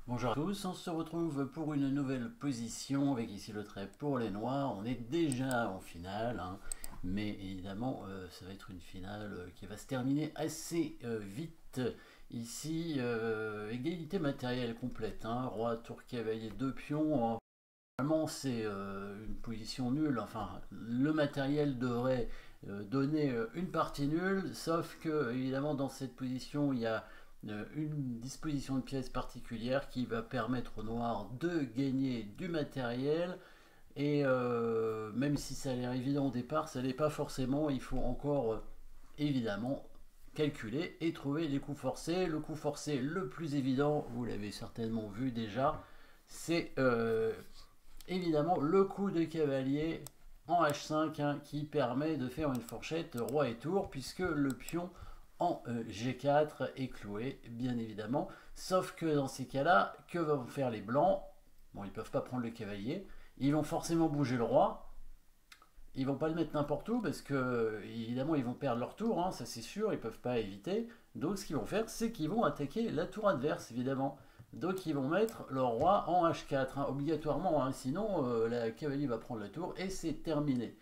Bonjour à tous, on se retrouve pour une nouvelle position avec ici le trait pour les noirs. On est déjà en finale, hein, mais évidemment ça va être une finale qui va se terminer assez vite. Ici, égalité matérielle complète, hein, roi, tour, cavalier, deux pions. Normalement c'est une position nulle, enfin le matériel devrait donner une partie nulle, sauf que évidemment dans cette position il y a une disposition de pièces particulière qui va permettre aux noirs de gagner du matériel et même si ça a l'air évident au départ, ça n'est pas forcément, il faut encore évidemment calculer et trouver les coups forcés. Le coup forcé le plus évident, vous l'avez certainement vu déjà, c'est évidemment le coup de cavalier en H5 hein, qui permet de faire une fourchette roi et tour puisque le pion en G4 est cloué bien évidemment, sauf que dans ces cas là que vont faire les blancs? Bon, ils peuvent pas prendre le cavalier, ils vont forcément bouger le roi, ils vont pas le mettre n'importe où parce que évidemment ils vont perdre leur tour, hein, ça c'est sûr, ils peuvent pas éviter. Donc ce qu'ils vont faire, c'est qu'ils vont attaquer la tour adverse évidemment. Donc ils vont mettre leur roi en H4 hein, obligatoirement, hein, sinon la cavalier va prendre la tour et c'est terminé.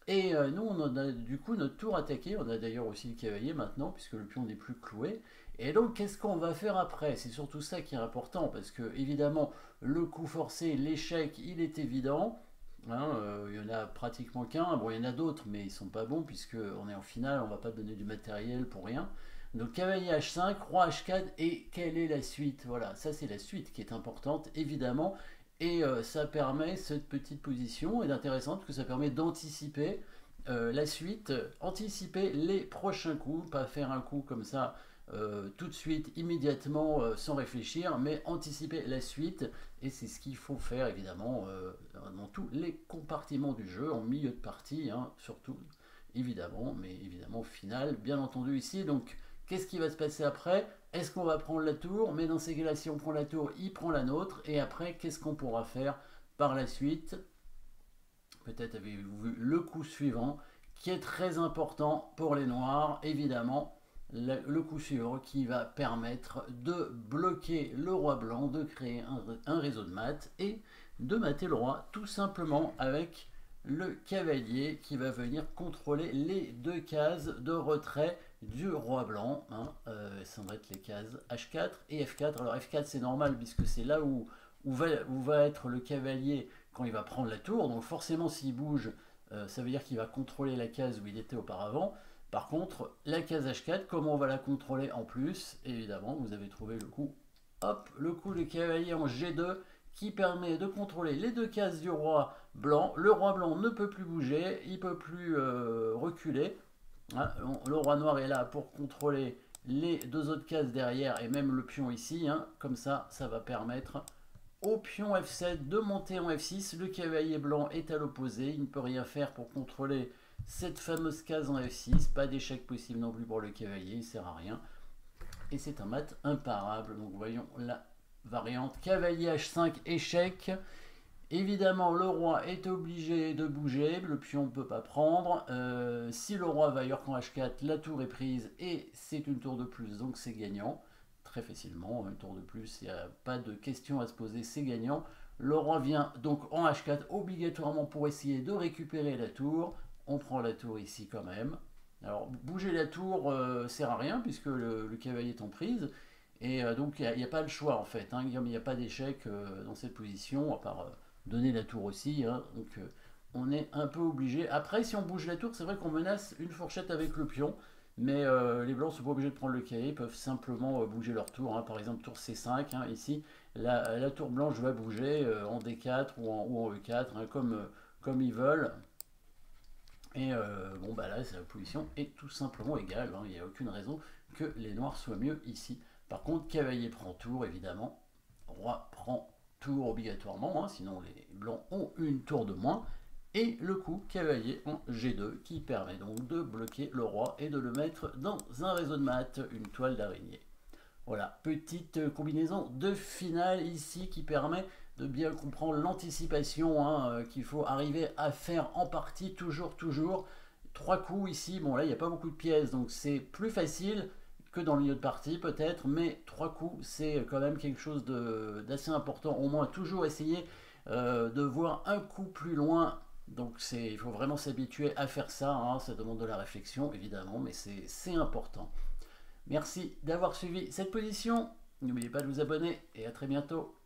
Et nous on a du coup notre tour attaqué, on a d'ailleurs aussi le cavalier maintenant puisque le pion n'est plus cloué. Et donc qu'est-ce qu'on va faire après? C'est surtout ça qui est important parce que évidemment le coup forcé, l'échec, il est évident. Hein, il y en a pratiquement qu'un. Bon, il y en a d'autres, mais ils sont pas bons puisque on est en finale, on va pas donner du matériel pour rien. Donc cavalier H5, roi H4 et quelle est la suite? Voilà, ça c'est la suite qui est importante évidemment et ça permet cette petite position est intéressante parce que ça permet d'anticiper la suite, anticiper les prochains coups, pas faire un coup comme ça tout de suite, immédiatement, sans réfléchir, mais anticiper la suite. Et c'est ce qu'il faut faire, évidemment, dans tous les compartiments du jeu, en milieu de partie, hein, surtout, évidemment, mais évidemment, final, bien entendu, ici. Donc, qu'est-ce qui va se passer après? Est-ce qu'on va prendre la tour? Mais dans ces cas-là, si on prend la tour, il prend la nôtre. Et après, qu'est-ce qu'on pourra faire par la suite? Peut-être avez-vous vu le coup suivant, qui est très important pour les noirs, évidemment le coup suivant qui va permettre de bloquer le roi blanc, de créer un réseau de maths et de mater le roi tout simplement avec le cavalier qui va venir contrôler les deux cases de retrait du roi blanc. Hein. Ça va être les cases H4 et F4. Alors F4 c'est normal puisque c'est là où va être le cavalier quand il va prendre la tour. Donc forcément s'il bouge, ça veut dire qu'il va contrôler la case où il était auparavant. Par contre, la case H4, comment on va la contrôler en plus? Évidemment, vous avez trouvé le coup. Hop, le coup de cavalier en G2 qui permet de contrôler les deux cases du roi blanc. Le roi blanc ne peut plus bouger, il ne peut plus reculer. Hein, le roi noir est là pour contrôler les deux autres cases derrière et même le pion ici. Hein, comme ça, ça va permettre au pion F7 de monter en F6. Le cavalier blanc est à l'opposé, il ne peut rien faire pour contrôler cette fameuse case en F6. Pas d'échec possible non plus pour le cavalier, il ne sert à rien. Et c'est un mat imparable. Donc voyons la variante cavalier H5 échec. Évidemment, le roi est obligé de bouger, le pion ne peut pas prendre. Si le roi va ailleurs qu'en H4, la tour est prise et c'est une tour de plus, donc c'est gagnant. Très facilement, une tour de plus, il n'y a pas de question à se poser, c'est gagnant. Le roi vient donc en H4 obligatoirement pour essayer de récupérer la tour. On prend la tour ici quand même. Alors bouger la tour sert à rien puisque le cavalier est en prise. Et donc il n'y a pas le choix en fait. Hein. Il n'y a pas d'échec dans cette position, à part donner la tour aussi. Hein. Donc on est un peu obligé. Après, si on bouge la tour, c'est vrai qu'on menace une fourchette avec le pion. Mais les blancs ne sont pas obligés de prendre le cavalier, ils peuvent simplement bouger leur tour. Hein. Par exemple, tour C5, hein, ici, la tour blanche va bouger en D4 ou en E4, hein, comme ils veulent. Et bon, bah là, la position est tout simplement égale. Hein. Il n'y a aucune raison que les noirs soient mieux ici. Par contre, cavalier prend tour, évidemment. Roi prend tour obligatoirement, hein, sinon les blancs ont une tour de moins. Et le coup cavalier en G2 qui permet donc de bloquer le roi et de le mettre dans un réseau de maths, une toile d'araignée. Voilà, petite combinaison de finale ici qui permet de bien comprendre l'anticipation hein, qu'il faut arriver à faire en partie, toujours. Trois coups ici, bon là il n'y a pas beaucoup de pièces, donc c'est plus facile que dans le milieu de partie peut-être, mais 3 coups c'est quand même quelque chose d'assez important, au moins toujours essayer de voir un coup plus loin. Donc il faut vraiment s'habituer à faire ça, hein. Ça demande de la réflexion évidemment, mais c'est important. Merci d'avoir suivi cette position, n'oubliez pas de vous abonner et à très bientôt.